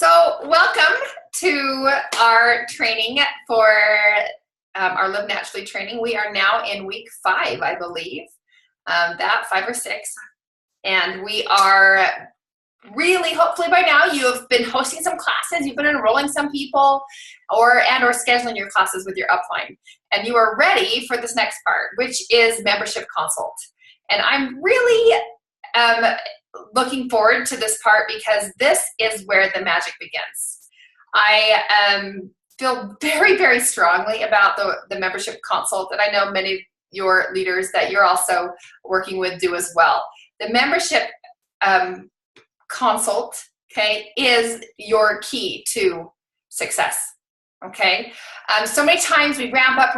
So welcome to our training for our Live Naturally training. We are now in week 5, I believe, 5 or 6. And we are really, hopefully by now, you have been hosting some classes, you've been enrolling some people, or scheduling your classes with your upline. And you are ready for this next part, which is membership consult. And I'm really looking forward to this part because this is where the magic begins. I feel very, very strongly about the membership consult, and I know many of your leaders that you're also working with do as well. The membership consult, okay, is your key to success. Okay, so many times we ramp up,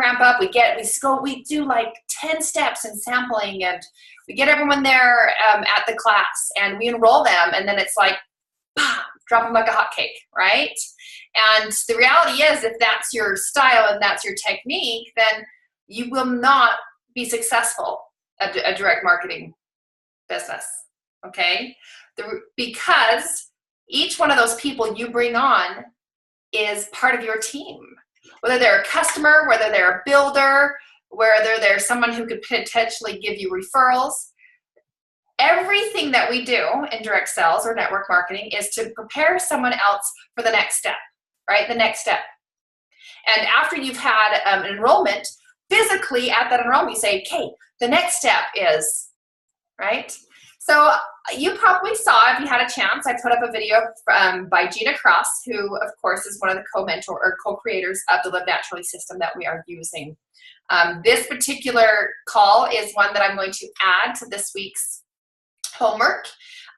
we do like 10 steps in sampling, and we get everyone there at the class, and we enroll them, and then it's like, bah, drop them like a hotcake, right? And the reality is, if that's your style and that's your technique, then you will not be successful at a direct marketing business, okay? Because each one of those people you bring on is part of your team. Whether they're a customer, whether they're a builder, whether they're someone who could potentially give you referrals. Everything that we do in direct sales or network marketing is to prepare someone else for the next step, right? The next step. And after you've had an enrollment, physically at that enrollment, you say, okay, the next step is, right? So you probably saw, if you had a chance, I put up a video by Gina Cross, who of course is one of the co-creators of the Live Naturally system that we are using. This particular call is one that I'm going to add to this week's homework.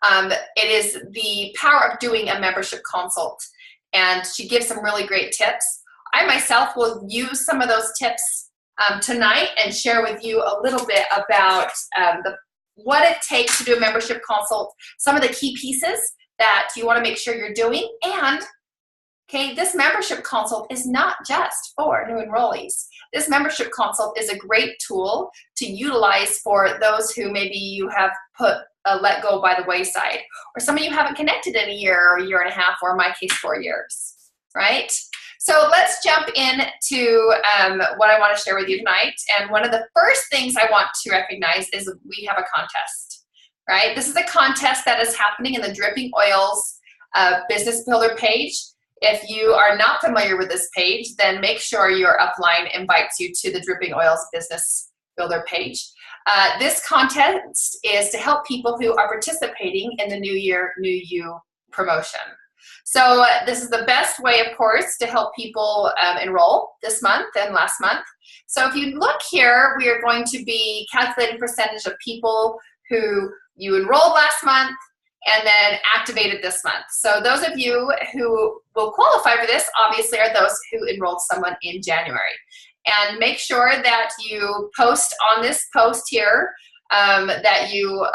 It is the power of doing a membership consult, and she gives some really great tips. I myself will use some of those tips tonight and share with you a little bit about what it takes to do a membership consult, some of the key pieces that you want to make sure you're doing. And okay, this membership consult is not just for new enrollees. This membership consult is a great tool to utilize for those who maybe you have let go by the wayside, or some of you haven't connected in a year or a year and a half, or in my case, 4 years, right? So let's jump into what I want to share with you tonight. And one of the first things I want to recognize is we have a contest, right? This is a contest that is happening in the Dripping Oils Business Builder page. If you are not familiar with this page, then make sure your upline invites you to the Dripping Oils Business Builder page. This contest is to help people who are participating in the New Year, New You promotion. So this is the best way, of course, to help people enroll this month and last month. So if you look here, we are going to be calculating percentage of people who you enrolled last month and then activated this month. So those of you who will qualify for this, obviously, are those who enrolled someone in January. And make sure that you post on this post here that you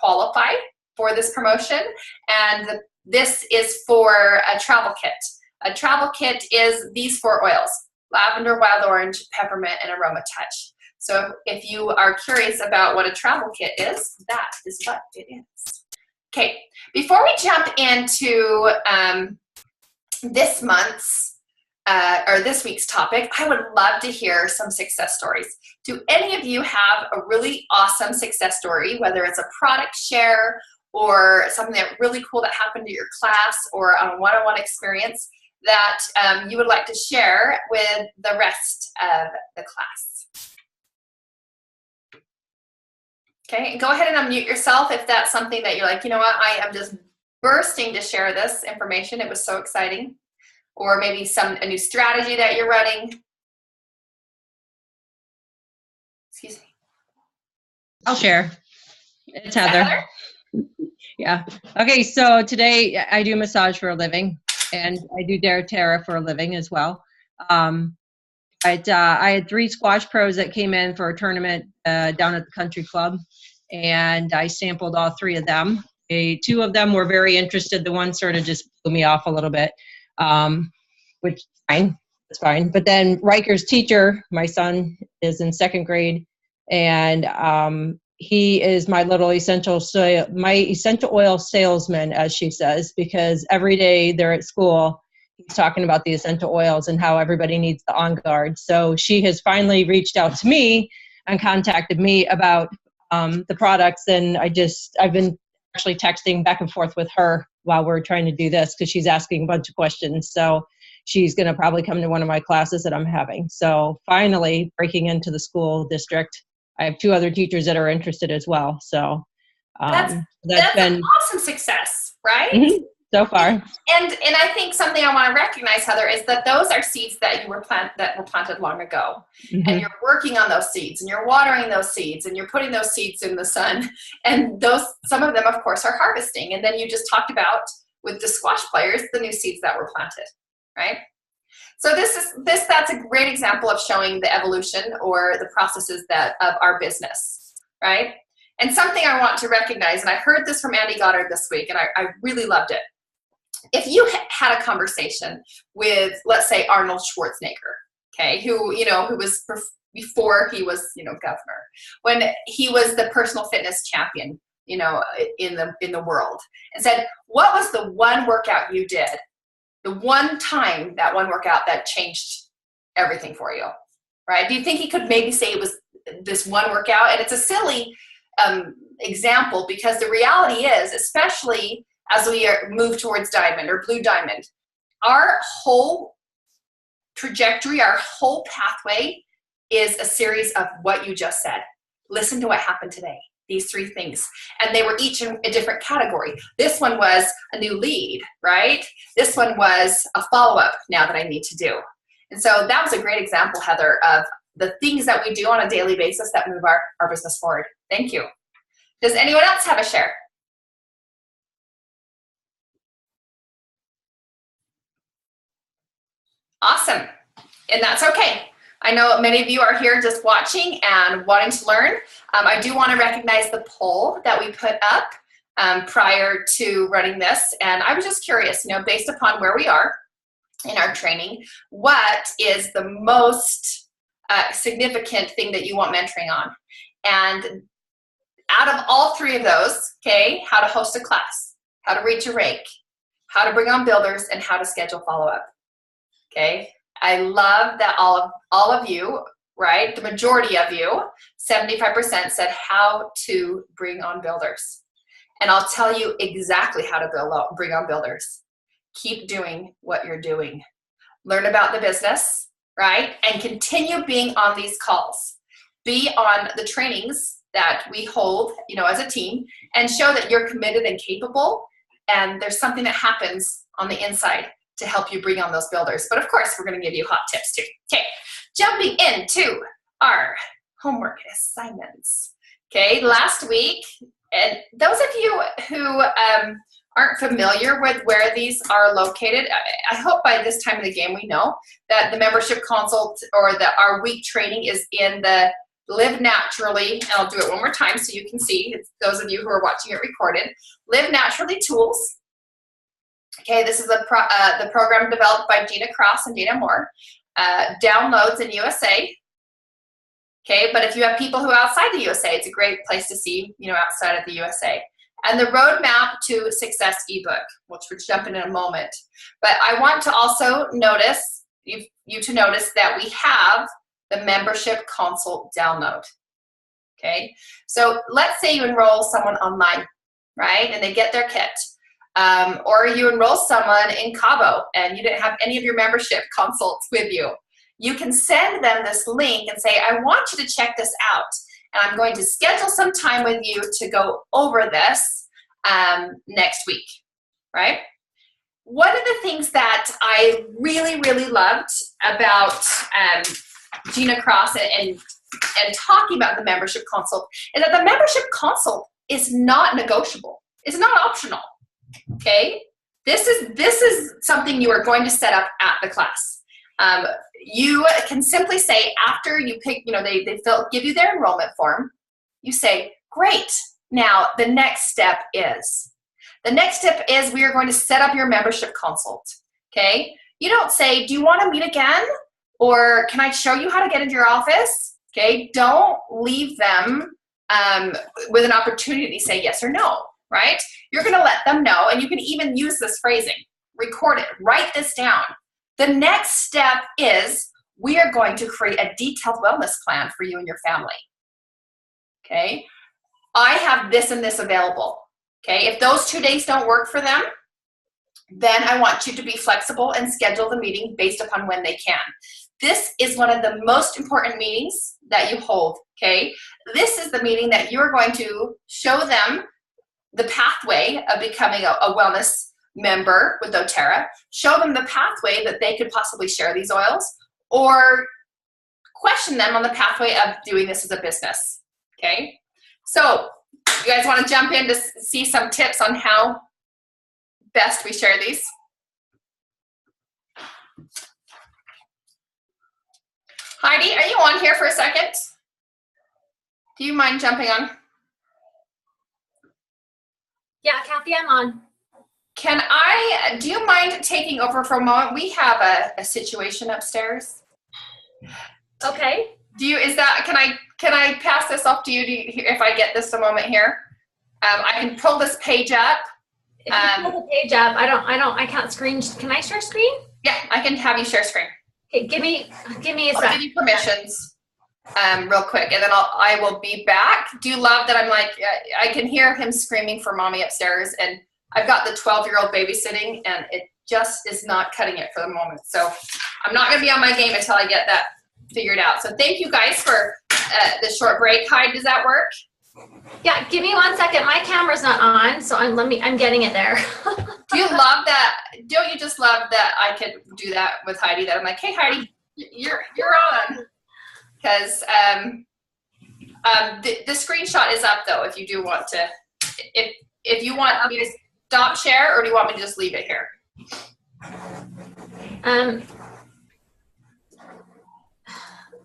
qualify for this promotion. And this is for a travel kit. A travel kit is these 4 oils: lavender, wild orange, peppermint, and aroma touch. So if you are curious about what a travel kit is, that is what it is. Okay, before we jump into this month's or this week's topic, I would love to hear some success stories. Do any of you have a really awesome success story, whether it's a product share or something that really cool that happened to your class or on a one-on-one experience that you would like to share with the rest of the class? Okay, and go ahead and unmute yourself if that's something that you're like, you know what, I am just bursting to share this information. It was so exciting. Or maybe a new strategy that you're running. Excuse me. I'll share. It's Heather. Yeah. Okay, so today I do massage for a living, and I do doTERRA for a living as well. I had 3 squash pros that came in for a tournament down at the country club, and I sampled all 3 of them. 2 of them were very interested. The one sort of just blew me off a little bit, which is fine. It's fine. But then Riker's teacher, my son is in 2nd grade, and he is my little my essential oil salesman, as she says, because every day they're at school, he's talking about the essential oils and how everybody needs the On Guard. So she has finally reached out to me and contacted me about the products, and I've been actually texting back and forth with her while we're trying to do this, because she's asking a bunch of questions. So she's going to probably come to one of my classes that I'm having. So finally breaking into the school district. I have 2 other teachers that are interested as well. So That's been an awesome success, right? Mm-hmm, so far. And I think something I want to recognize, Heather, is that those are seeds that were planted long ago. Mm-hmm. And you're working on those seeds, and you're watering those seeds, and you're putting those seeds in the sun. And some of them, of course, are harvesting. And then you just talked about, with the squash players, the new seeds that were planted, right? So that's a great example of showing the evolution or the processes of our business, right? And something I want to recognize, and I heard this from Andy Goddard this week, and I really loved it. If you had a conversation with, let's say, Arnold Schwarzenegger, okay, who was before he was, governor, when he was the personal fitness champion, in the world, and said, what was the one workout you did? The one time, that one workout that changed everything for you, right? Do you think he could maybe say it was this one workout? And it's a silly example, because the reality is, especially as we move towards diamond or blue diamond, our whole trajectory, our whole pathway is a series of what you just said. Listen to what happened today. These 3 things. And they were each in a different category. This one was a new lead, right? This one was a follow-up now that I need to do. And so that was a great example, Heather, of the things that we do on a daily basis that move our business forward. Thank you. Does anyone else have a share? Awesome. And that's okay. I know many of you are here just watching and wanting to learn. I do want to recognize the poll that we put up prior to running this. And I was just curious, based upon where we are in our training, what is the most significant thing that you want mentoring on? And out of all 3 of those, okay, how to host a class, how to reach a rake, how to bring on builders, and how to schedule follow-up, okay? I love that all of you, right, the majority of you, 75% said how to bring on builders. And I'll tell you exactly how to bring on builders. Keep doing what you're doing. Learn about the business, right, and continue being on these calls. Be on the trainings that we hold, as a team, and show that you're committed and capable, and there's something that happens on the inside to help you bring on those builders. But of course, we're going to give you hot tips too. Okay, jumping into our homework assignments. Okay, last week, and those of you who aren't familiar with where these are located, I hope by this time of the game we know that the membership consult or our week training is in the Live Naturally, and I'll do it one more time so you can see, it's those of you who are watching it recorded, Live Naturally tools. Okay, this is the program developed by Gina Cross and Dana Moore. Downloads in USA. Okay, but if you have people who are outside the USA, it's a great place to see, outside of the USA. And the Roadmap to Success ebook, which we'll jump in a moment. But I want to also notice, you to notice that we have the membership consult download. Okay, so let's say you enroll someone online, right, and they get their kit. Or you enroll someone in Cabo and you didn't have any of your membership consults with you. You can send them this link and say, I want you to check this out. And I'm going to schedule some time with you to go over this next week, right? One of the things that I really, really loved about Gina Cross and talking about the membership consult is that the membership consult is not negotiable. It's not optional. Okay, this is something you are going to set up at the class. You can simply say, after you pick, they give you their enrollment form, you say, great, now the next step is we are going to set up your membership consult. Okay, you don't say, do you want to meet again, or can I show you how to get into your office? Okay, don't leave them with an opportunity to say yes or no, right? You're going to let them know, and you can even use this phrasing. Record it. Write this down. The next step is we are going to create a detailed wellness plan for you and your family. Okay? I have this and this available. Okay? If those 2 days don't work for them, then I want you to be flexible and schedule the meeting based upon when they can. This is one of the most important meetings that you hold, okay? This is the meeting that you're going to show them the pathway of becoming a wellness member with doTERRA, show them the pathway that they could possibly share these oils, or question them on the pathway of doing this as a business, okay? So you guys want to jump in to see some tips on how best we share these? Heidi, are you on here for a second? Do you mind jumping on? Yeah, Kathy, I'm on. Do you mind taking over for a moment? We have a situation upstairs. Okay. Can I pass this off to you, if I get this a moment here? I can pull this page up. If you pull the page up, I can't screen. Can I share screen? Yeah, I can have you share screen. Okay, give me a I'll sec. give you permissions real quick, and then I will be back. Do you love that I'm like, I can hear him screaming for mommy upstairs, and I've got the 12-year-old babysitting, and it just is not cutting it for the moment. So I'm not going to be on my game until I get that figured out. So thank you guys for the short break. Heidi, does that work? Yeah, give me 1 second. My camera's not on, so I'm getting it there. Do you love that? Don't you just love that I could do that with Heidi? That I'm like, hey Heidi, you're on. Because the screenshot is up though. If you do want to, if you want me to stop share, or do you want me to just leave it here?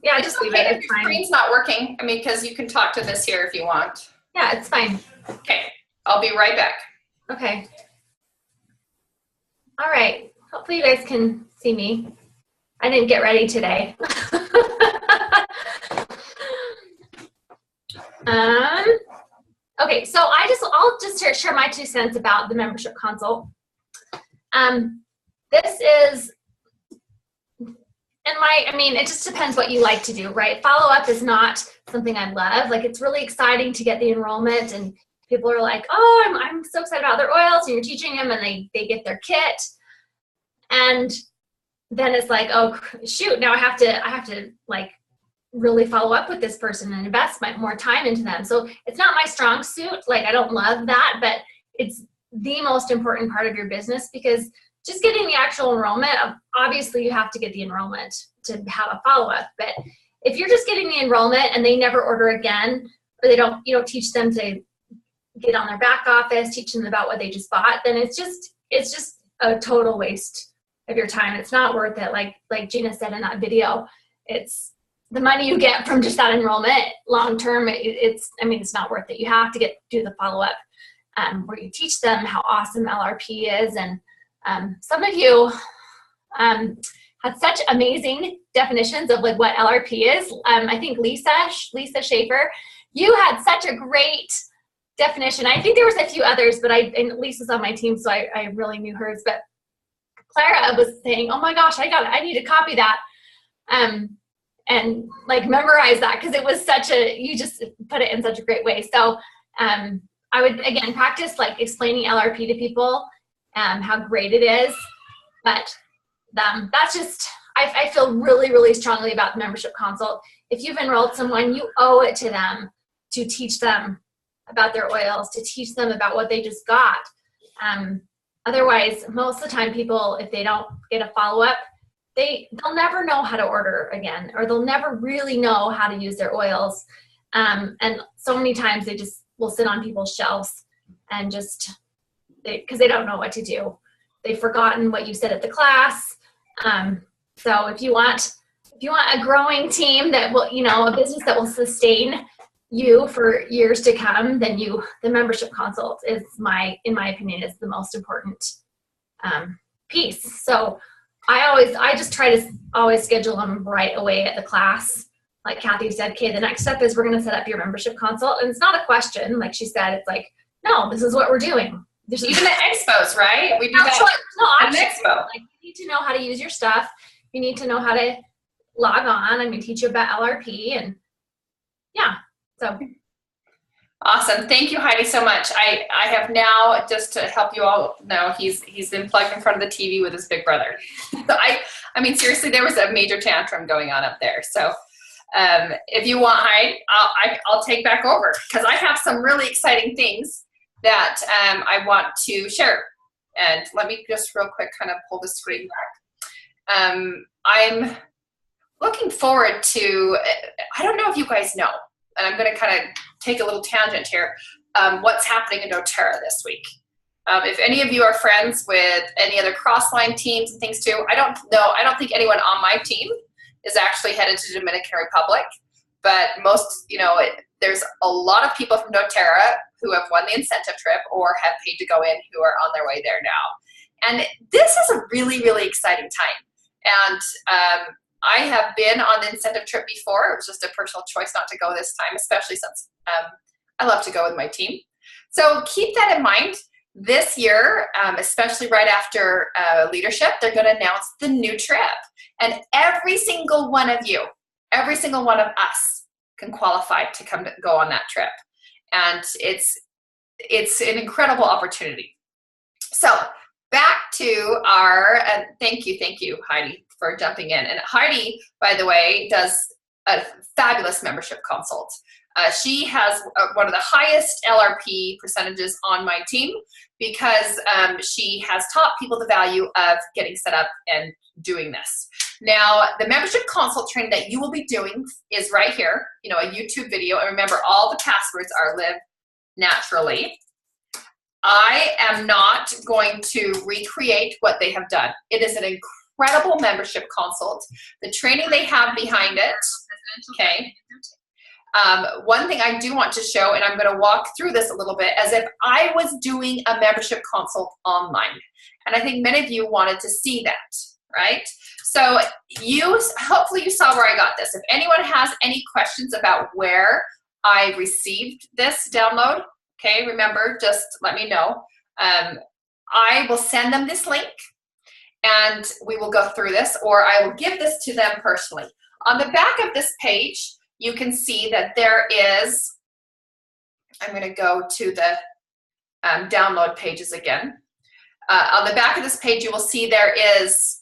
Yeah, just leave it. If It's your fine. screen's not working, I mean, because you can talk to this here if you want. Yeah, it's fine. Okay, I'll be right back. Okay. All right. Hopefully you guys can see me. I didn't get ready today. Okay, so I'll just share my 2 cents about the membership consult. This is, it just depends what you like to do, right? Follow-up is not something I love. Like, it's really exciting to get the enrollment, and people are like, oh, I'm so excited about their oils, and you're teaching them, and they get their kit. And then it's like, oh, shoot, now I have to like really follow up with this person and invest more time into them. So it's not my strong suit. Like, I don't love that, but it's the most important part of your business, because just getting the actual enrollment, obviously you have to get the enrollment to have a follow-up. But if you're just getting the enrollment and they never order again, or you don't teach them to get on their back office, teach them about what they just bought, then it's just a total waste of your time. It's not worth it. Like Gina said in that video, it's the money you get from just that enrollment long term. It's not worth it. You have to do the follow-up where you teach them how awesome LRP is. And some of you had such amazing definitions of like what LRP is. I think Lisa Schaefer, you had such a great definition. I think there was a few others, but and Lisa's on my team, so I really knew hers. But Clara was saying, "Oh my gosh, I need to copy that." And like memorize that, because it was you just put it in such a great way. So I would, again, practice like explaining LRP to people, how great it is. But that's just, I feel really, really strongly about the membership consult. If you've enrolled someone, you owe it to them to teach them about their oils, to teach them about what they just got. Otherwise, most of the time people, if they don't get a follow-up, they'll never know how to order again, or they'll never really know how to use their oils. And so many times they just will sit on people's shelves and because they don't know what to do. They've forgotten what you said at the class. So if you want a growing team that will, a business that will sustain you for years to come, then the membership consult is in my opinion, is the most important piece. So I just try to always schedule them right away at the class. like Kathy said, okay, the next step is we're going to set up your membership consult. And it's not a question. Like she said, it's like, no, this is what we're doing. This is Even at expos, right? We do no that choice, no at an option. expo. Like, you need to know how to use your stuff. You need to know how to log on. I'm going to teach you about LRP, and yeah, so. Awesome. Thank you, Heidi, so much. I have now, just to help you all know, he's been plugged in front of the TV with his big brother. So I mean, seriously, there was a major tantrum going on up there. So if you want, Heidi, I'll take back over, because I have some really exciting things that I want to share. And let me just real quick kind of pull the screen back. I'm looking forward to, I don't know if you guys know, and I'm going to kind of take a little tangent here, what's happening in doTERRA this week. If any of you are friends with any other Crossline teams and things too, I don't know, I don't think anyone on my team is actually headed to the Dominican Republic, but most, you know, there's a lot of people from doTERRA who have won the incentive trip or have paid to go in who are on their way there now. And this is a really, really exciting time. And I have been on the incentive trip before. It was just a personal choice not to go this time, especially since I love to go with my team. So keep that in mind. This year, especially right after leadership, they're going to announce the new trip. And every single one of you, every single one of us can qualify to go on that trip. And it's an incredible opportunity. So back to our, thank you, Heidi, for jumping in. And Heidi, by the way, does a fabulous membership consult. She has one of the highest LRP percentages on my team, because she has taught people the value of getting set up and doing this. Now, the membership consult training that you will be doing is right here, you know, a YouTube video. And remember, all the passwords are Live Naturally. I am not going to recreate what they have done. It is an incredible membership consult. The training they have behind it, okay. One thing I do want to show, and I'm going to walk through this a little bit, as if I was doing a membership consult online. And I think many of you wanted to see that, right? So hopefully you saw where I got this. If anyone has any questions about where I received this download, okay, remember, just let me know. I will send them this link, and we will go through this, or I will give this to them personally. On the back of this page, you can see that there is, I'm going to go to the download pages again. On the back of this page, you will see there is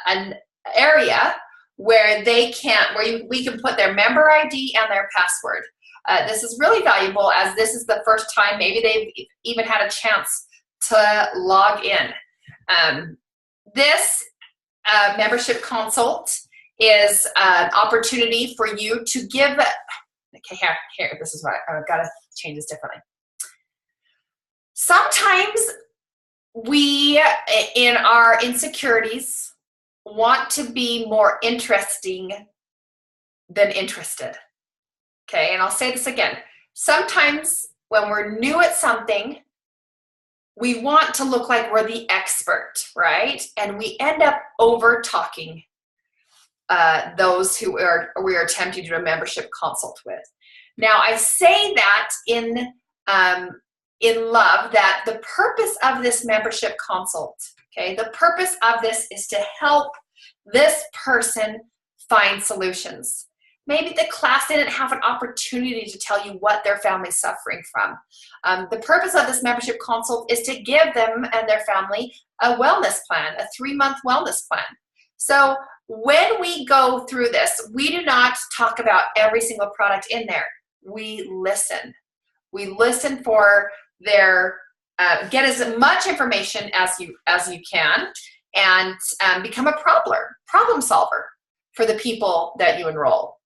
an area where we can put their member ID and their password. This is really valuable, as this is the first time maybe they've even had a chance to log in. This membership consult is an opportunity for you to give, okay, here, this is what I've got to change this differently. Sometimes we, in our insecurities, want to be more interesting than interested. Okay, and I'll say this again. Sometimes when we're new at something, we want to look like we're the expert, right? And we end up over-talking those who we are attempting to do a membership consult with. Now, I say that in love, that the purpose of this membership consult, okay, the purpose of this is to help this person find solutions. Maybe the class didn't have an opportunity to tell you what their family's suffering from. The purpose of this membership consult is to give them and their family a wellness plan, a 3-month wellness plan. So when we go through this, we do not talk about every single product in there. We listen. We listen for their, get as much information as you can, and become a problem solver for the people that you enroll.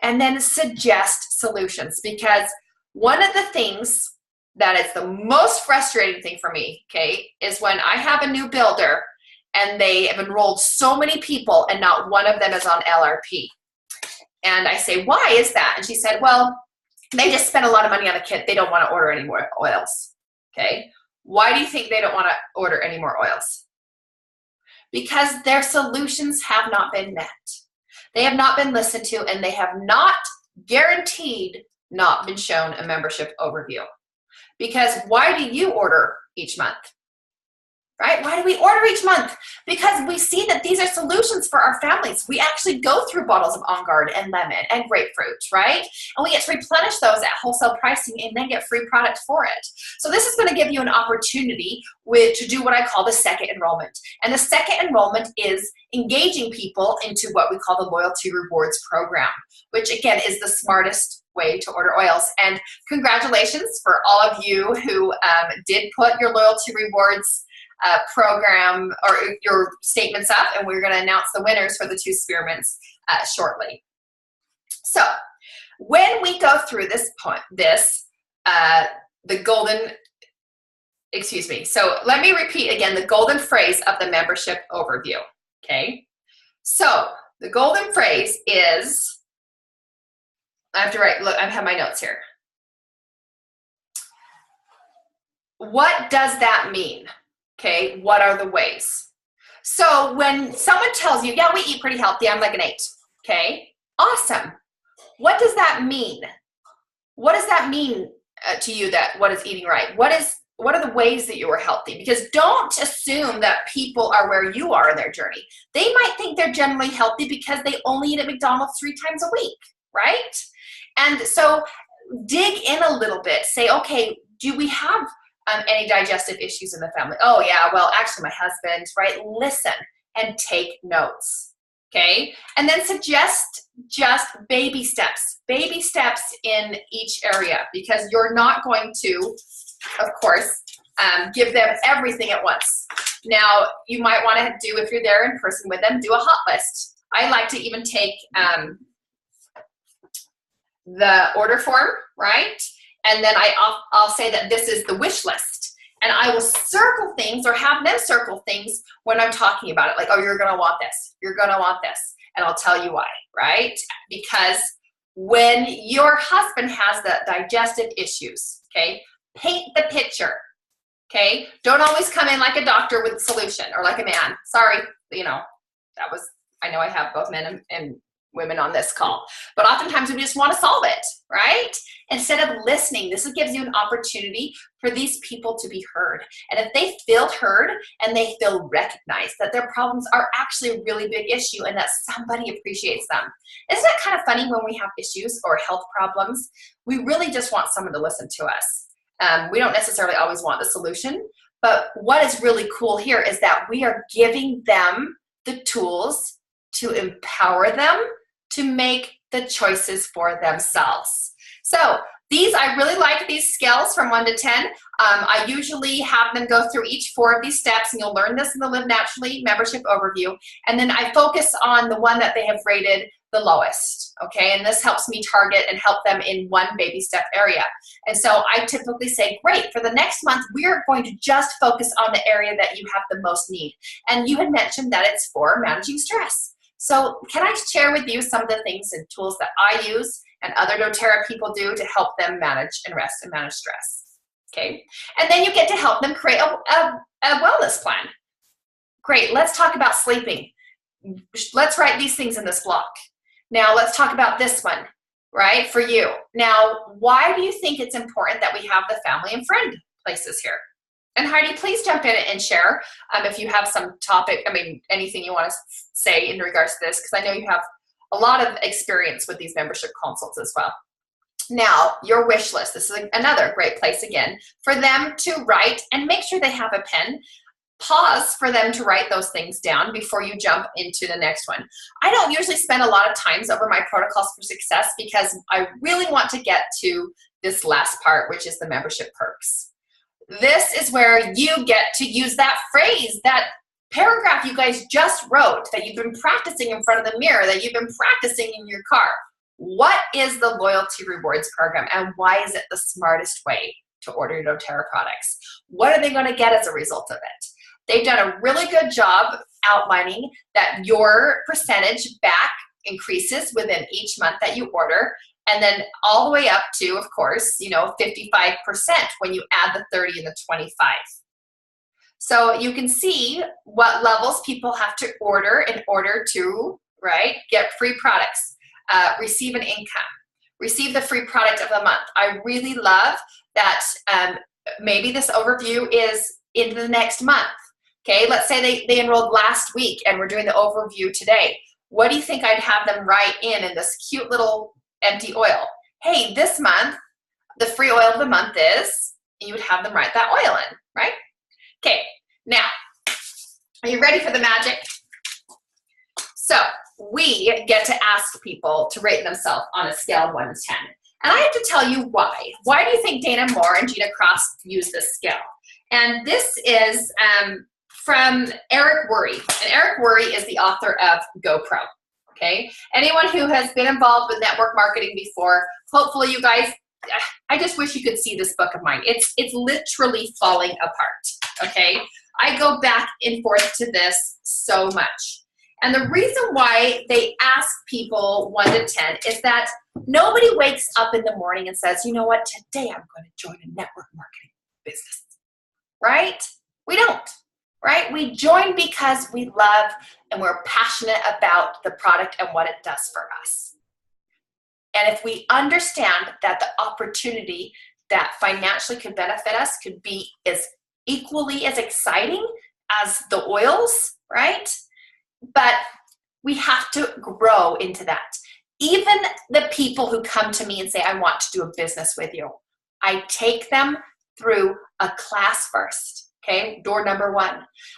And then suggest solutions, because one of the things that is the most frustrating thing for me, okay, is when I have a new builder and they have enrolled so many people and not one of them is on LRP. And I say, why is that? And she said, well, they just spent a lot of money on a kit. They don't want to order any more oils, okay? Why do you think they don't want to order any more oils? Because their solutions have not been met. They have not been listened to, and they have not, guaranteed, not been shown a membership overview. Because why do you order each month? Right? Why do we order each month? Because we see that these are solutions for our families. We actually go through bottles of On Guard and lemon and grapefruit, right? And we get to replenish those at wholesale pricing and then get free product for it. So this is going to give you an opportunity to do what I call the second enrollment. And the second enrollment is engaging people into what we call the Loyalty Rewards program, which again is the smartest way to order oils. And congratulations for all of you who did put your Loyalty Rewards program or your statements up, and we're going to announce the winners for the 2 spearmints shortly. So when we go through the golden, so let me repeat again the golden phrase of the membership overview, okay? So the golden phrase is, I have to write, look, I have my notes here. What does that mean? Okay, what are the ways? So when someone tells you, yeah, we eat pretty healthy, I'm like an 8, okay? Awesome. What does that mean? What does that mean to you, that what is eating right? What are the ways that you are healthy? Because don't assume that people are where you are in their journey. They might think they're generally healthy because they only eat at McDonald's 3 times a week, right? And so dig in a little bit. Say, okay, do we have any digestive issues in the family? Oh yeah, well actually my husband, right? Listen and take notes, okay? And then suggest just baby steps in each area, because you're not going to, of course, give them everything at once. Now you might want to do, if you're there in person with them, do a hot list. I like to even take the order form, right? And then I'll say that this is the wish list. And I will circle things or have them circle things when I'm talking about it. Like, oh, you're going to want this. You're going to want this. And I'll tell you why, right? Because when your husband has the digestive issues, okay, paint the picture, okay? Don't always come in like a doctor with a solution, or like a man. Sorry, you know, I know I have both men and women on this call, but oftentimes we just want to solve it, right? Instead of listening, this gives you an opportunity for these people to be heard. And if they feel heard and they feel recognized, that their problems are actually a really big issue and that somebody appreciates them. Isn't it kind of funny when we have issues or health problems, we really just want someone to listen to us. We don't necessarily always want the solution, but what is really cool here is that we are giving them the tools to empower them to make the choices for themselves. So I really like these scales from 1 to 10. I usually have them go through each 4 of these steps, and you'll learn this in the Live Naturally membership overview. And then I focus on the one that they have rated the lowest, okay? And this helps me target and help them in one baby step area. And so I typically say, great, for the next month, we're going to just focus on the area that you have the most need. And you had mentioned that it's for managing stress. So can I share with you some of the things and tools that I use and other doTERRA people do to help them manage and rest and manage stress, okay? And then you get to help them create a wellness plan. Great, let's talk about sleeping. Let's write these things in this block. Now let's talk about this one, right, for you. Now, why do you think it's important that we have the family and friend places here? And Heidi, please jump in and share if you have some topic, anything you want to say in regards to this, because I know you have a lot of experience with these membership consults as well. Now, your wish list. This is another great place, again, for them to write, and make sure they have a pen. Pause for them to write those things down before you jump into the next one. I don't usually spend a lot of times over my protocols for success, because I really want to get to this last part, which is the membership perks. This is where you get to use that phrase, that paragraph you guys just wrote, that you've been practicing in front of the mirror, that you've been practicing in your car. What is the Loyalty Rewards program, and why is it the smartest way to order your doTERRA products? What are they going to get as a result of it? They've done a really good job outlining that your percentage back increases within each month that you order, and then all the way up to, of course, 55% when you add the 30 and the 25. So you can see what levels people have to order in order to right? Get free products, receive an income, receive the free product of the month. I really love that maybe this overview is into the next month. Okay, let's say they enrolled last week and we're doing the overview today. What do you think I'd have them write in this cute little empty oil? Hey, this month, the free oil of the month is, and you would have them write that oil in, right? Okay, now, are you ready for the magic? So we get to ask people to rate themselves on a scale of 1 to 10. And I have to tell you why. Why do you think Dana Moore and Gina Cross use this scale? And this is from Eric Worre. And Eric Worre is the author of GoPro. Okay? Anyone who has been involved with network marketing before, hopefully you guys, I just wish you could see this book of mine. It's literally falling apart. Okay? I go back and forth to this so much. And the reason why they ask people 1 to 10 is that nobody wakes up in the morning and says, you know what, today I'm going to join a network marketing business, right? We don't, right? We join because we love and we're passionate about the product and what it does for us. And if we understand that the opportunity that financially could benefit us could be as equally as exciting as the oils, right? But we have to grow into that. Even the people who come to me and say, I want to do a business with you, I take them through a class first, okay? Door number 1.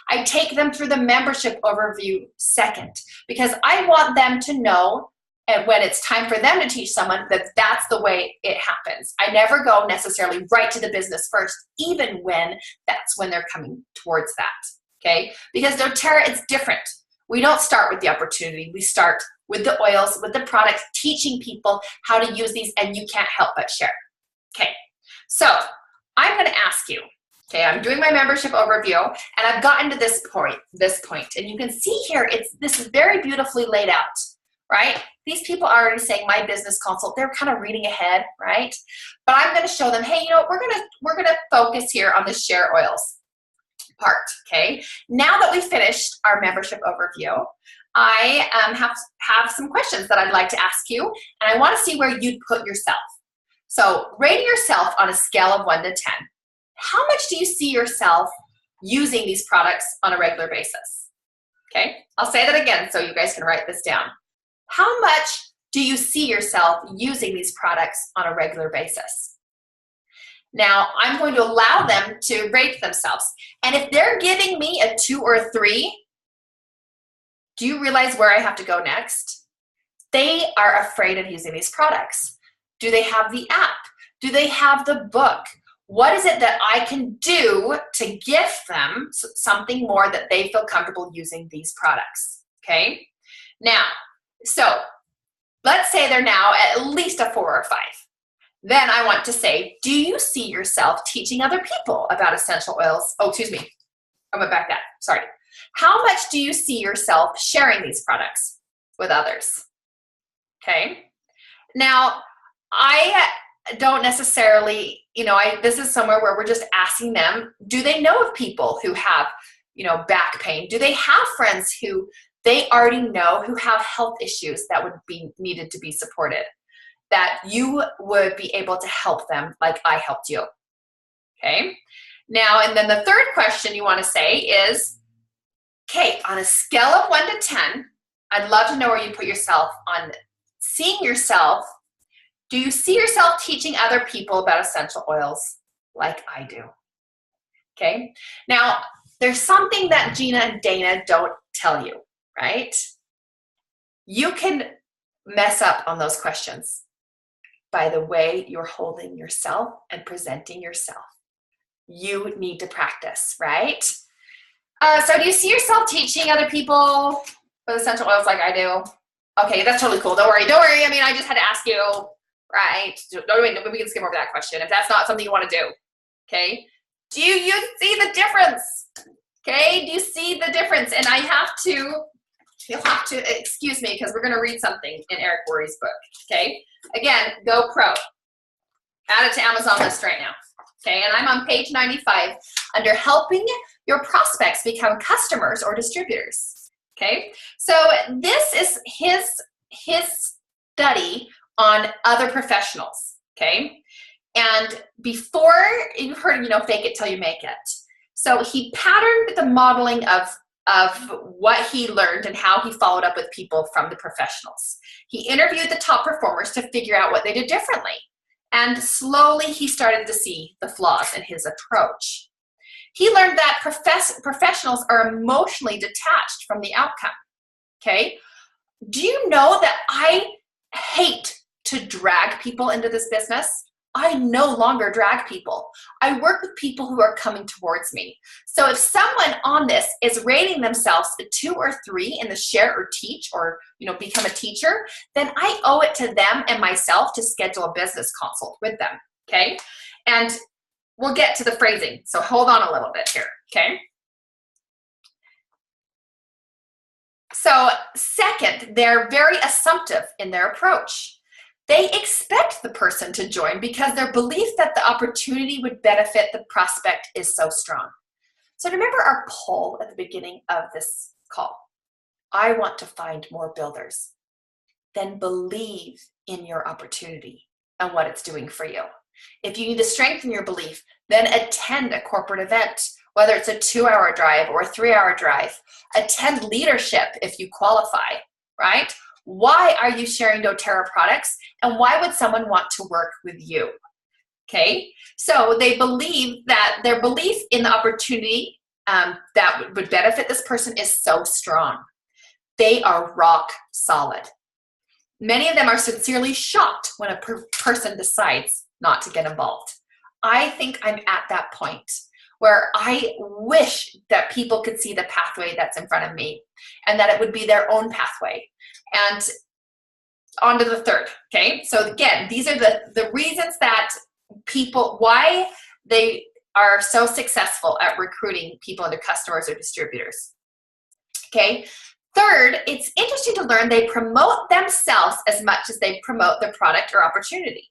I take them through the membership overview second, because I want them to know, and when it's time for them to teach someone, that that's the way it happens. I never go necessarily right to the business first, even when that's when they're coming towards that, okay? Because doTERRA is different. We don't start with the opportunity. We start with the oils, with the products, teaching people how to use these, and you can't help but share. Okay, so I'm going to ask you, okay, I'm doing my membership overview, and I've gotten to this point, and you can see here, this is very beautifully laid out, right? These people are already saying my business consult, they're kind of reading ahead, right? But I'm going to show them, hey, you know, we're gonna focus here on the share oils part, okay? Now that we've finished our membership overview, I have some questions that I'd like to ask you, and I want to see where you'd put yourself. So rating yourself on a scale of 1 to 10. How much do you see yourself using these products on a regular basis? Okay, I'll say that again so you guys can write this down. How much do you see yourself using these products on a regular basis? Now, I'm going to allow them to rate themselves. And if they're giving me a 2 or a 3, do you realize where I have to go next? They are afraid of using these products. Do they have the app? Do they have the book? What is it that I can do to gift them something more that they feel comfortable using these products? Okay? Now, so let's say they're now at least a 4 or a 5. Then I want to say, do you see yourself teaching other people about essential oils? Oh, excuse me. I'm going to back that. Sorry. How much do you see yourself sharing these products with others? Okay. Now, I don't necessarily, this is somewhere where we're just asking them, do they know of people who have, back pain? Do they have friends who they already know who have health issues that would be needed to be supported, that you would be able to help them like I helped you? Okay. Now, and then the third question you want to say is, okay, on a scale of 1 to 10, I'd love to know where you put yourself on seeing yourself. Do you see yourself teaching other people about essential oils like I do? Okay. Now, there's something that Gina and Dana don't tell you, right? You can mess up on those questions by the way you're holding yourself and presenting yourself. You need to practice, right? So do you see yourself teaching other people with essential oils like I do? Okay, that's totally cool. Don't worry. I mean, I just had to ask you, right? We can skim over that question if that's not something you want to do. Okay. Do you see the difference? Okay. Do you see the difference? And you'll have to excuse me because we're going to read something in Eric Worre's book. Okay. Again, GoPro. Add it to Amazon list right now. Okay. And I'm on page 95 under helping your prospects become customers or distributors. Okay, so this is his study on other professionals. Okay, and before, you've heard, fake it till you make it. So he patterned the modeling of what he learned and how he followed up with people from the professionals. He interviewed the top performers to figure out what they did differently. And slowly he started to see the flaws in his approach. He learned that professionals are emotionally detached from the outcome. Okay? Do you know that I hate to drag people into this business? I no longer drag people. I work with people who are coming towards me. So if someone on this is rating themselves a 2 or 3 in the share or teach or become a teacher, then I owe it to them and myself to schedule a business consult with them. Okay? And we'll get to the phrasing. So hold on a little bit here. Okay? So second, they're very assumptive in their approach. They expect the person to join because their belief that the opportunity would benefit the prospect is so strong. So remember our poll at the beginning of this call. I want to find more builders. Then believe in your opportunity and what it's doing for you. If you need to strengthen your belief, then attend a corporate event, whether it's a 2-hour drive or a 3-hour drive. Attend leadership if you qualify, right? Why are you sharing doTERRA products, and why would someone want to work with you? Okay, so they believe that their belief in the opportunity that would benefit this person is so strong. They are rock solid. Many of them are sincerely shocked when a person decides not to get involved. I think I'm at that point where I wish that people could see the pathway that's in front of me and that it would be their own pathway. And on to the third, okay? So again, these are the reasons that people, why they are so successful at recruiting people into customers or distributors, okay? Third, it's interesting to learn they promote themselves as much as they promote their product or opportunity.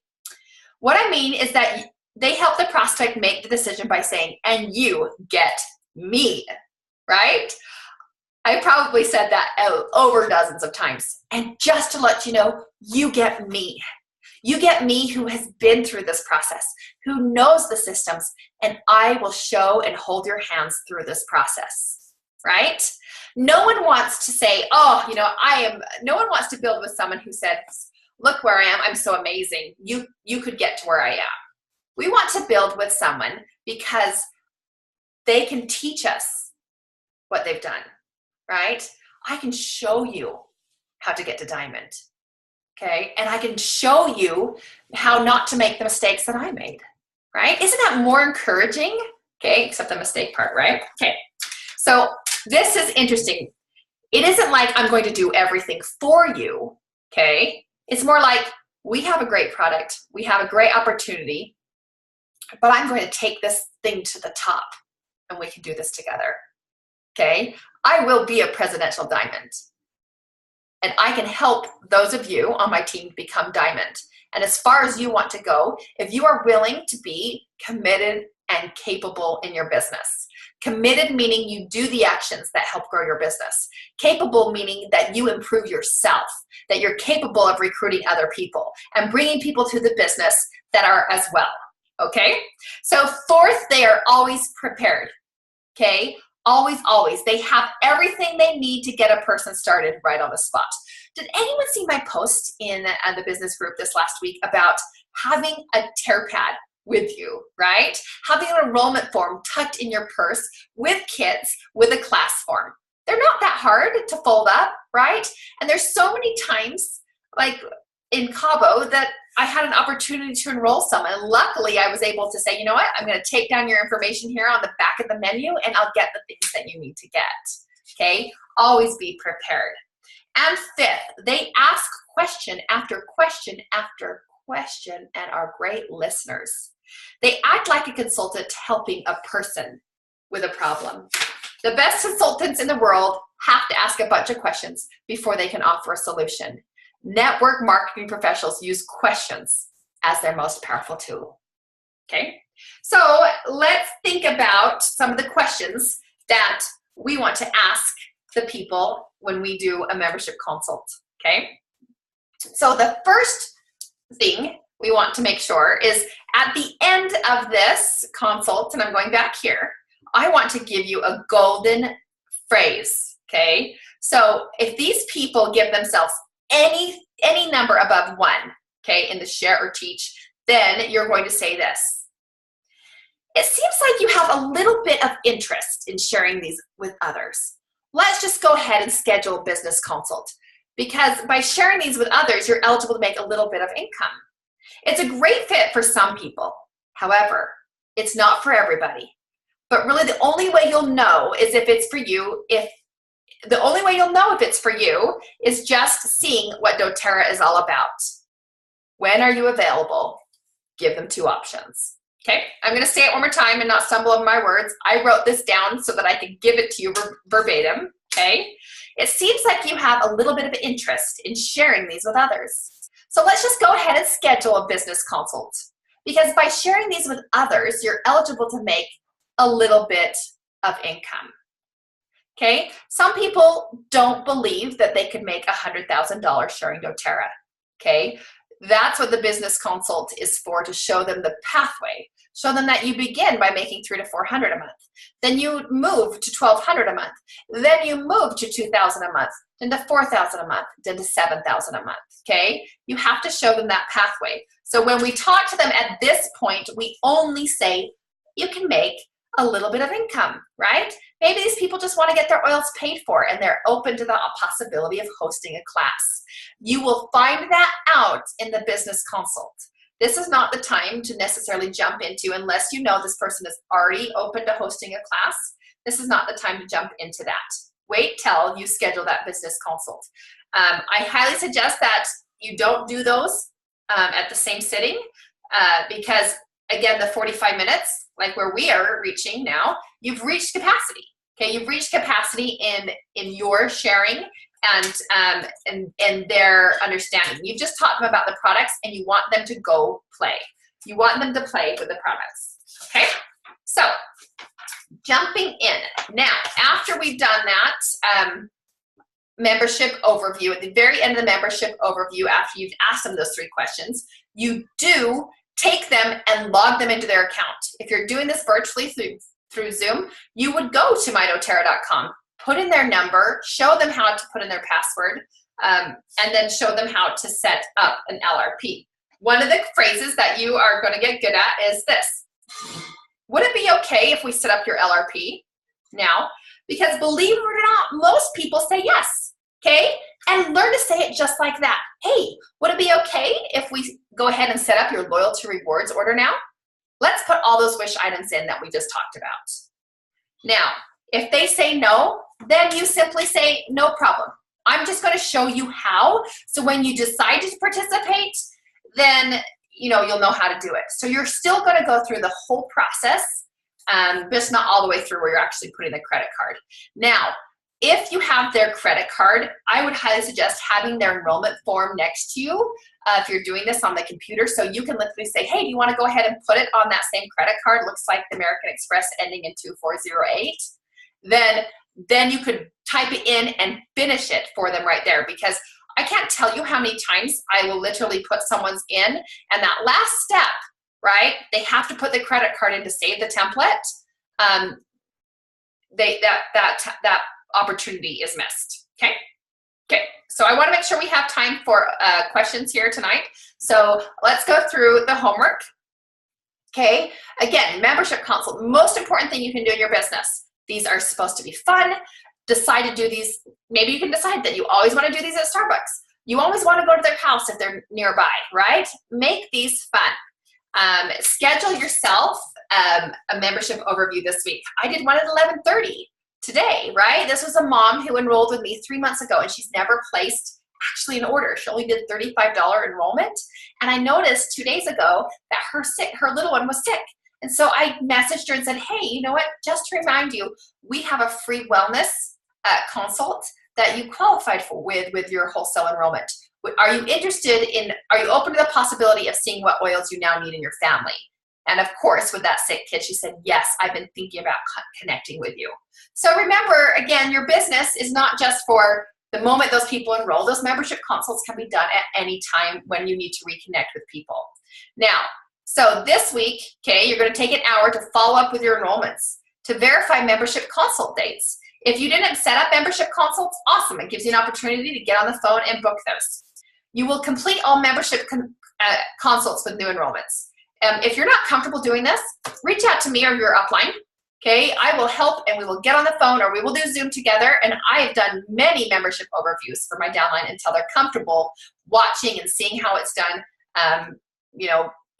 What I mean is that they help the prospect make the decision by saying, and you get me, right? I probably said that over dozens of times. And just to let you know, you get me. You get me who has been through this process, who knows the systems, and I will show and hold your hands through this process, right? No one wants to say, oh, no one wants to build with someone who says, look where I am, I'm so amazing. You could get to where I am. We want to build with someone because they can teach us what they've done, right? I can show you how to get to diamond, okay? And I can show you how not to make the mistakes that I made, right? Isn't that more encouraging? Okay, except the mistake part, right? Okay, so this is interesting. It isn't like I'm going to do everything for you, okay? It's more like we have a great product, we have a great opportunity, but I'm going to take this thing to the top and we can do this together, okay? I will be a presidential diamond and I can help those of you on my team become diamond. And as far as you want to go, if you are willing to be committed and capable in your business. Committed meaning you do the actions that help grow your business. Capable meaning that you improve yourself, that you're capable of recruiting other people and bringing people to the business that are as well. Okay? So fourth, they are always prepared. Okay? Always, always. They have everything they need to get a person started right on the spot. Did anyone see my post in the business group this last week about having a tear pad with you, right? Having an enrollment form tucked in your purse with kids with a class form. They're not that hard to fold up, right? And there's so many times, like in Cabo, that I had an opportunity to enroll someone. And luckily, I was able to say, you know what? I'm going to take down your information here on the back of the menu and I'll get the things that you need to get, okay? Always be prepared. And fifth, they ask question after question after question and are great listeners. They act like a consultant helping a person with a problem. The best consultants in the world have to ask a bunch of questions before they can offer a solution. Network marketing professionals use questions as their most powerful tool. Okay, so let's think about some of the questions that we want to ask the people when we do a membership consult, okay? So the first thing we want to make sure is at the end of this consult, and I'm going back here, I want to give you a golden phrase, okay? So if these people give themselves any number above 1, okay, in the share or teach, then you're going to say this. It seems like you have a little bit of interest in sharing these with others. Let's just go ahead and schedule a business consult, because by sharing these with others, you're eligible to make a little bit of income. It's a great fit for some people. However, it's not for everybody. But really the only way you'll know is if it's for you, the only way you'll know if it's for you is just seeing what doTERRA is all about. When are you available? Give them 2 options. Okay, I'm going to say it one more time and not stumble over my words. I wrote this down so that I could give it to you verbatim. Okay, it seems like you have a little bit of interest in sharing these with others. So let's just go ahead and schedule a business consult, because by sharing these with others, you're eligible to make a little bit of income. Okay, some people don't believe that they could make $100,000 sharing doTERRA. Okay, that's what the business consult is for, to show them the pathway. Show them that you begin by making $300 to $400 a month. Then you move to $1,200 a month. Then you move to $2,000 a month, then to $4,000 a month, then to $7,000 a month, okay? You have to show them that pathway. So when we talk to them at this point, we only say, you can make a little bit of income, right? Maybe these people just want to get their oils paid for and they're open to the possibility of hosting a class. You will find that out in the business consult. This is not the time to necessarily jump into, unless you know this person is already open to hosting a class. This is not the time to jump into that. Wait till you schedule that business consult. I highly suggest that you don't do those at the same sitting because, again, the 45 minutes, like where we are reaching now, you've reached capacity. Okay, you've reached capacity in your sharing and their understanding. You've just taught them about the products and you want them to go play. You want them to play with the products. Okay, so jumping in. Now, after we've done that membership overview, at the very end of the membership overview, after you've asked them those 3 questions, you do take them and log them into their account. If you're doing this virtually through Zoom, you would go to mydoterra.com, put in their number, show them how to put in their password, and then show them how to set up an LRP. One of the phrases that you are going to get good at is this. Would it be okay if we set up your LRP now? Because believe it or not, most people say yes, okay? And learn to say it just like that. Hey, would it be okay if we go ahead and set up your loyalty rewards order now? Let's put all those wish items in that we just talked about. Now, if they say no, then you simply say, no problem. I'm just going to show you how. So when you decide to participate, then you'll know how to do it. So you're still going to go through the whole process, but not all the way through where you're actually putting the credit card. Now, if you have their credit card, I would highly suggest having their enrollment form next to you if you're doing this on the computer, so you can literally say, hey, do you want to go ahead and put it on that same credit card? Looks like the American Express ending in 2408. Then you could type it in and finish it for them right there, because I can't tell you how many times I will literally put someone's in, and that last step, right, they have to put the credit card in to save the template. That opportunity is missed. Okay, so I want to make sure we have time for questions here tonight. So let's go through the homework. Okay, again, membership consult, most important thing you can do in your business. These are supposed to be fun. Decide to do these. Maybe you can decide that you always want to do these at Starbucks. You always want to go to their house if they're nearby, right? Make these fun. Schedule yourself a membership overview this week. I did one at 11:30 today, right? This was a mom who enrolled with me 3 months ago, and she's never placed actually an order. She only did $35 enrollment. And I noticed 2 days ago that her little one was sick. And so I messaged her and said, hey, you know what? Just to remind you, we have a free wellness consult that you qualified for with your wholesale enrollment. Are you open to the possibility of seeing what oils you now need in your family? And of course, with that sick kid, she said, yes, I've been thinking about connecting with you. So remember, again, your business is not just for the moment those people enroll. Those membership consults can be done at any time when you need to reconnect with people. Now, so this week, okay, you're going to take an hour to follow up with your enrollments, to verify membership consult dates. If you didn't set up membership consults, awesome. It gives you an opportunity to get on the phone and book those. You will complete all membership consults with new enrollments. If you're not comfortable doing this, reach out to me or your upline. Okay, I will help and we will get on the phone or we will do Zoom together. And I have done many membership overviews for my downline until they're comfortable watching and seeing how it's done,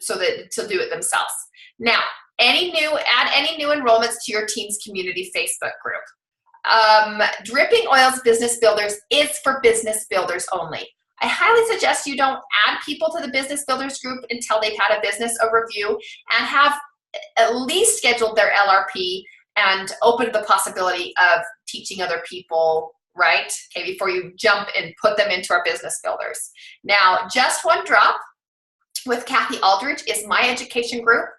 so that to do it themselves. Now, add any new enrollments to your team's community Facebook group. Dripping Oils Business Builders is for business builders only. I highly suggest you don't add people to the Business Builders group until they've had a business overview and have at least scheduled their LRP and open the possibility of teaching other people, right? Okay, before you jump and put them into our Business Builders. Now, Just One Drop with Kathy Aldridge is my education group.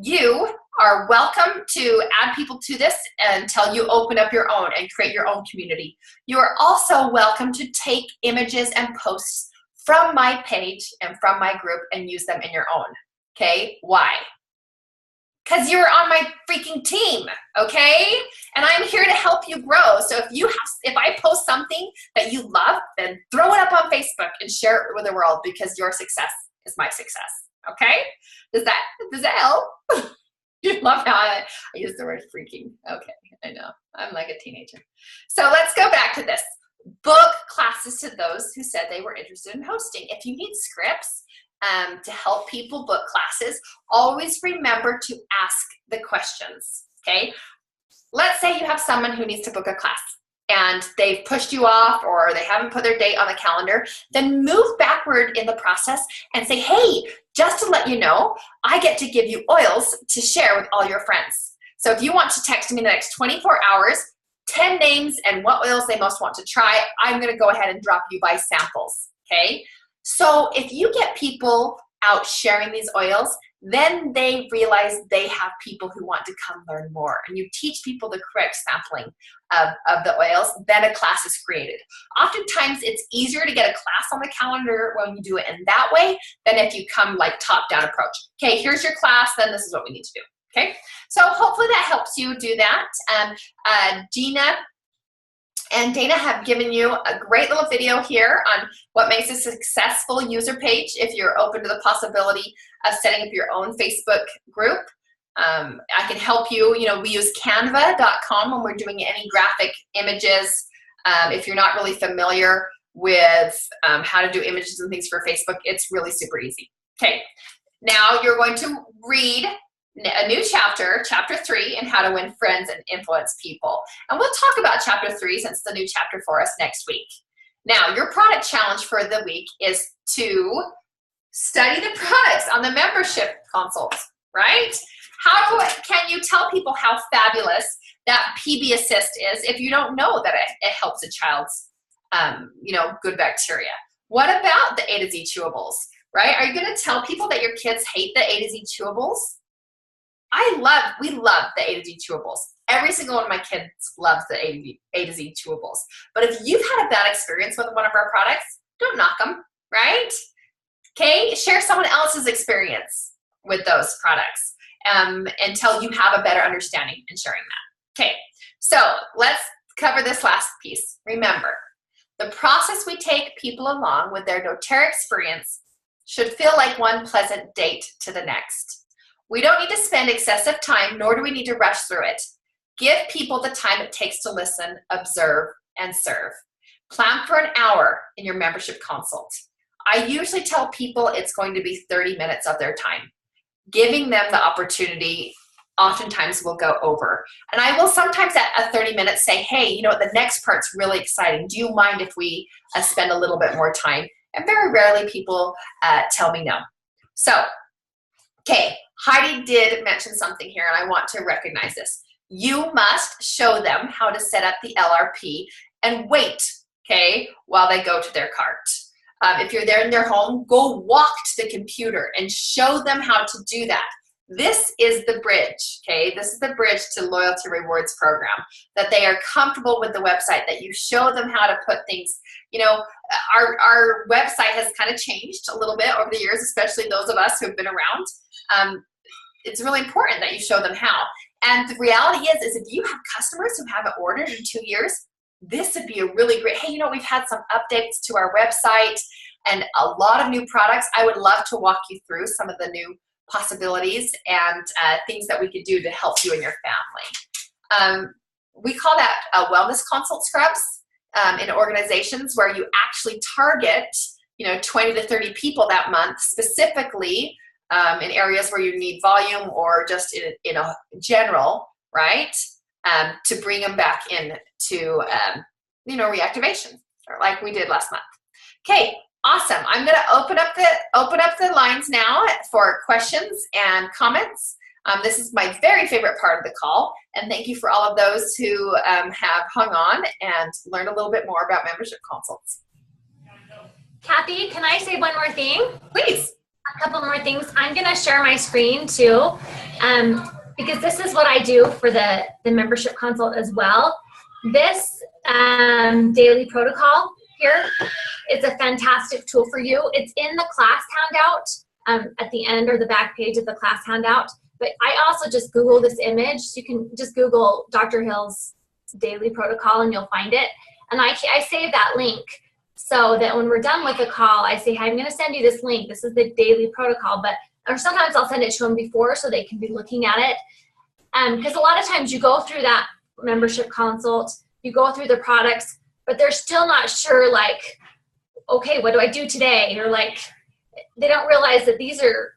You are welcome to add people to this until you open up your own and create your own community. You are also welcome to take images and posts from my page and from my group and use them in your own. Okay, why? Because you're on my freaking team, okay? And I'm here to help you grow. So if I post something that you love, then throw it up on Facebook and share it with the world, because your success is my success, okay? Does that help? You love how I use the word freaking. Okay, I know. I'm like a teenager. So let's go back to this. Book classes to those who said they were interested in hosting. If you need scripts to help people book classes, always remember to ask the questions, okay? Let's say you have someone who needs to book a class and they've pushed you off or they haven't put their date on the calendar, then move backward in the process and say, hey, just to let you know, I get to give you oils to share with all your friends. So if you want to text me in the next 24 hours, 10 names and what oils they most want to try, I'm going to go ahead and drop you by samples, okay? So if you get people out sharing these oils, then they realize they have people who want to come learn more. And you teach people the correct sampling of the oils, then a class is created. Oftentimes, it's easier to get a class on the calendar when you do it in that way than if you come like top-down approach. Okay, here's your class, then this is what we need to do. Okay, so hopefully that helps you do that. Gina and Dana have given you a great little video here on what makes a successful user page if you're open to the possibility of setting up your own Facebook group. I can help you. We use canva.com when we're doing any graphic images. If you're not really familiar with how to do images and things for Facebook, it's really super easy. Okay, now you're going to read a new chapter, chapter 3, in how to win friends and influence people. And we'll talk about chapter 3 since the new chapter for us next week. Now, your product challenge for the week is to study the products on the membership consults, right? How can you tell people how fabulous that PB Assist is if you don't know that it helps a child's, good bacteria? What about the A to Z chewables, right? Are you going to tell people that your kids hate the A to Z chewables? We love the A to Z chewables. Every single one of my kids loves the A to Z chewables. But if you've had a bad experience with one of our products, don't knock them, right? Okay, share someone else's experience with those products until you have a better understanding in sharing that. Okay, so let's cover this last piece. Remember, the process we take people along with their doTERRA experience should feel like one pleasant date to the next. We don't need to spend excessive time, nor do we need to rush through it. Give people the time it takes to listen, observe, and serve. Plan for an hour in your membership consult. I usually tell people it's going to be 30 minutes of their time. Giving them the opportunity oftentimes will go over. And I will sometimes at a 30 minutes say, hey, the next part's really exciting. Do you mind if we spend a little bit more time? And very rarely people tell me no. So, okay, Heidi did mention something here, and I want to recognize this. You must show them how to set up the LRP and wait, okay, while they go to their cart. If you're there in their home, go walk to the computer and show them how to do that. This is the bridge, okay? This is the bridge to loyalty rewards program, that they are comfortable with the website, that you show them how to put things, you know, our website has kind of changed a little bit over the years, especially those of us who have been around. It's really important that you show them how. And the reality is if you have customers who haven't ordered in 2 years, this would be a really great, hey, you know, we've had some updates to our website and a lot of new products. I would love to walk you through some of the new possibilities and things that we could do to help you and your family. We call that wellness consult scrubs in organizations, where you actually target, you know, 20 to 30 people that month, specifically in areas where you need volume, or just in a general, right? To bring them back in to, you know, reactivation, or like we did last month. Okay, awesome. I'm going to open up the lines now for questions and comments. This is my very favorite part of the call, and thank you for all of those who have hung on and learned a little bit more about membership consults. Kathy, can I say one more thing? Please. A couple more things. I'm going to share my screen too, because this is what I do for the membership consult as well. This daily protocol here is a fantastic tool for you. It's in the class handout at the end, or the back page of the class handout. But I also just Google this image. You can just Google Dr. Hill's daily protocol and you'll find it. And I save that link, so that when we're done with the call, I say, hey, I'm going to send you this link. This is the daily protocol. Or sometimes I'll send it to them before so they can be looking at it. Because a lot of times you go through that membership consult, you go through the products, but they're still not sure, like, okay, what do I do today? Or like, they don't realize that these are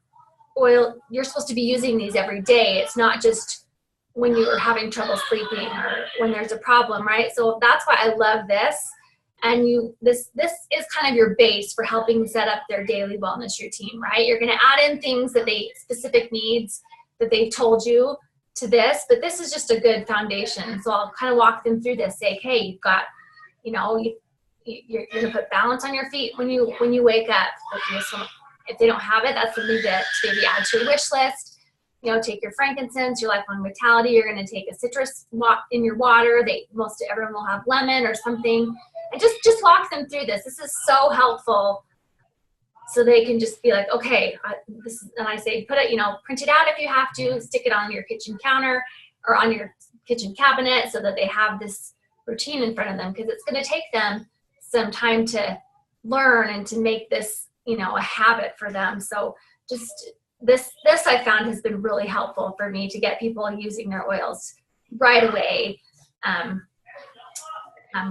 oil, you're supposed to be using these every day. It's not just when you are having trouble sleeping or when there's a problem, right? So that's why I love this. And this is kind of your base for helping set up their daily wellness routine, right? You're going to add in things that specific needs that they've told you to this, but this is just a good foundation. So I'll kind of walk them through this, say, hey, you've got, you know, you're going to put balance on your feet when you wake up. If they don't have it, that's something to maybe add to your wish list. You know, take your frankincense, your lifelong vitality. You're going to take a citrus in your water. Everyone will have lemon or something. And just walk them through this. This is so helpful, so they can just be like, okay, and I say, put it, you know, print it out if you have to, stick it on your kitchen counter or on your kitchen cabinet, so that they have this routine in front of them, because it's going to take them some time to learn and to make this, you know, a habit for them. So just this I found has been really helpful for me to get people using their oils right away.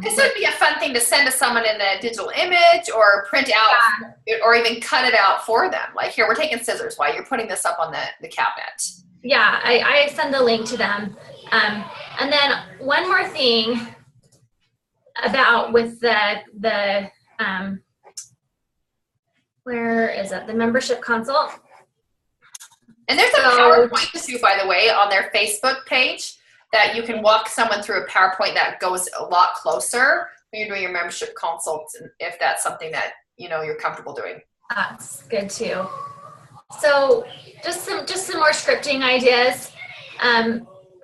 This would be a fun thing to send to someone in a digital image, or print out, or even cut it out for them. Like, here, we're taking scissors while you're putting this up on the cabinet. Yeah, I send the link to them. And then one more thing about with the where is it? The membership consult. And there's a PowerPoint too, by the way, on their Facebook page, that you can walk someone through a PowerPoint that goes a lot closer when you're doing your membership consults, and if that's something that, you know, you're comfortable doing. That's good too. So just some more scripting ideas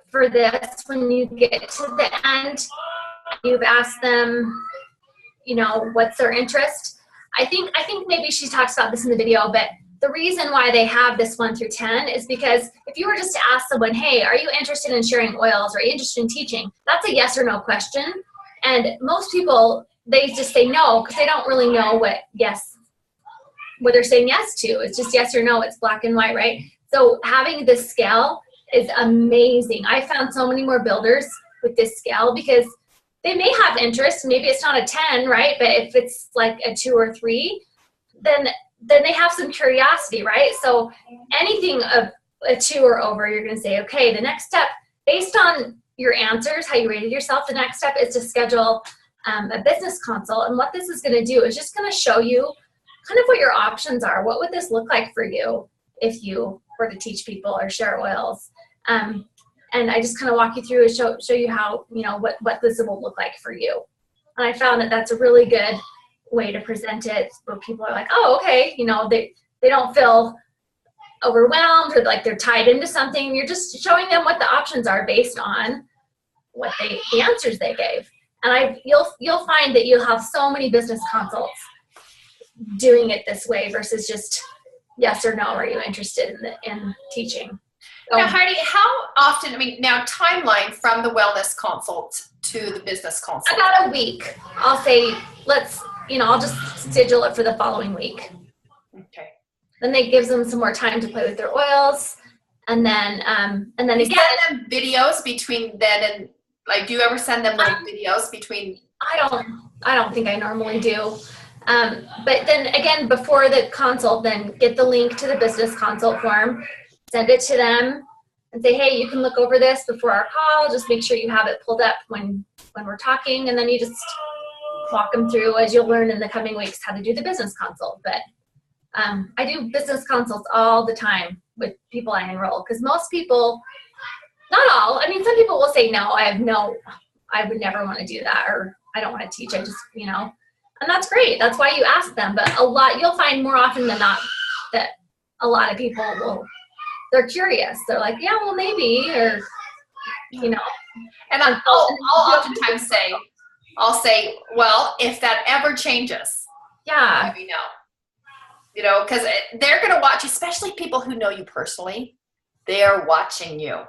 for this. When you get to the end, you've asked them, you know, what's their interest. I think maybe she talks about this in the video, but the reason why they have this 1 through 10 is because if you were just to ask someone, hey, are you interested in sharing oils? Or are you interested in teaching? That's a yes or no question. And most people, they just say no, because they don't really know what they're saying yes to. It's just yes or no. It's black and white, right? So having this scale is amazing. I found so many more builders with this scale, because they may have interest. Maybe it's not a 10, right? But if it's like a 2 or 3, then they have some curiosity, right? So anything of a 2 or over, you're going to say, okay, the next step, based on your answers, how you rated yourself, the next step is to schedule a business consult. And what this is going to do is just going to show you kind of what your options are. What would this look like for you if you were to teach people or share oils? And I just kind of walk you through and show you how, you know, what this will look like for you. And I found that that's a really good way to present it, where people are like, oh, okay, you know, they don't feel overwhelmed or like they're tied into something. You're just showing them what the options are based on what the answers they gave. And you'll find that you'll have so many business consults doing it this way versus just yes or no, are you interested in teaching? So, now, Heidi, how often, now timeline from the wellness consult to the business consult? about a week. I'll say, I'll just schedule it for the following week. Okay. Then that gives them some more time to play with their oils. And then You again, send them videos between then and, like, do you ever send them little videos between? I don't think I normally do. But then again, before the consult, then get the link to the business consult form, send it to them and say, hey, you can look over this before our call. Just make sure you have it pulled up when we're talking. And then you just walk them through, as you'll learn in the coming weeks, how to do the business consult. But I do business consults all the time with people I enroll, because most people, not all, some people will say, no, I would never want to do that, or I don't want to teach. I just, and that's great. That's why you ask them. But you'll find more often than not that a lot of people they're curious. They're like, yeah, well, maybe, or, And I'll oftentimes say, well, if that ever changes, yeah, let me know. Because they're going to watch, especially people who know you personally. They're watching you.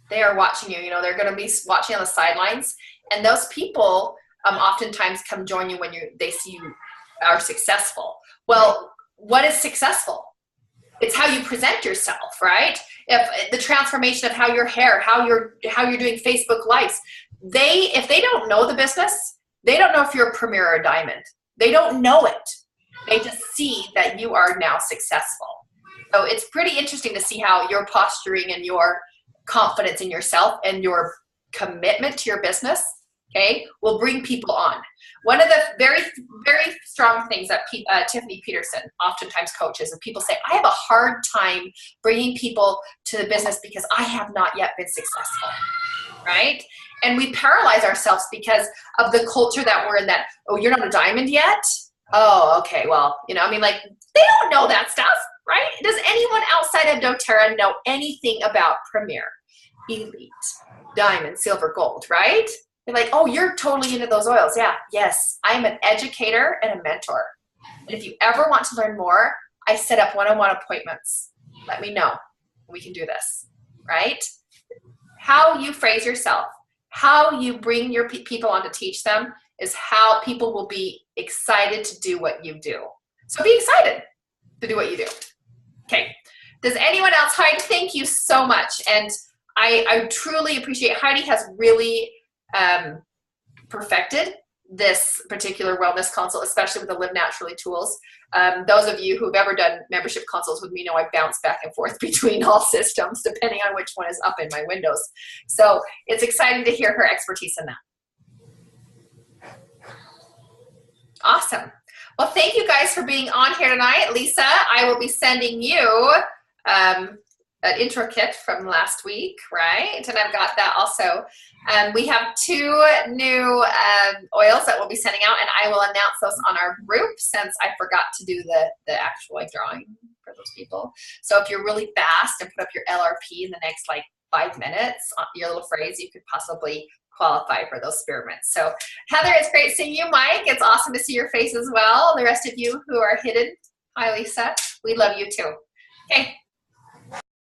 They're watching you. They're going to be watching on the sidelines. And those people oftentimes come join you when they see you are successful. Well, what is successful? It's how you present yourself, right? If the transformation of how your hair, how you're doing Facebook Lives. If they don't know the business, they don't know if you're a premier or a diamond. They don't know it. They just see that you are now successful. So it's pretty interesting to see how your posturing and your confidence in yourself and your commitment to your business, okay, will bring people on. One of the very, very strong things that Tiffany Peterson oftentimes coaches, and people say, I have a hard time bringing people to the business because I have not yet been successful, right? And we paralyze ourselves because of the culture that we're in, that, oh, you're not a diamond yet? Oh, okay, well, they don't know that stuff, right? Does anyone outside of doTERRA know anything about Premier, Elite, Diamond, Silver, Gold, right? They're like, oh, you're totally into those oils. Yeah, yes, I'm an educator and a mentor. And if you ever want to learn more, I set up one-on-one appointments. Let me know. We can do this, right? How you phrase yourself, how you bring your people on to teach them is how people will be excited to do what you do. So be excited to do what you do. Okay. Does anyone else? Heidi, thank you so much. And I truly appreciate, Heidi has really perfected this particular wellness consult, especially with the Live Naturally tools. Those of you who've ever done membership consults with me know I bounce back and forth between all systems, depending on which one is up in my windows. So it's exciting to hear her expertise in that. Awesome. Well, thank you guys for being on here tonight. Lisa, I will be sending you an intro kit from last week, right? And I've got that also. We have 2 new oils that we'll be sending out, and I will announce those on our group since I forgot to do the actual drawing for those people. So if you're really fast and put up your LRP in the next 5 minutes, your little phrase, you could possibly qualify for those experiments. So Heather, it's great seeing you. Mike, it's awesome to see your face as well. The rest of you who are hidden, hi Lisa, we love you too. Okay,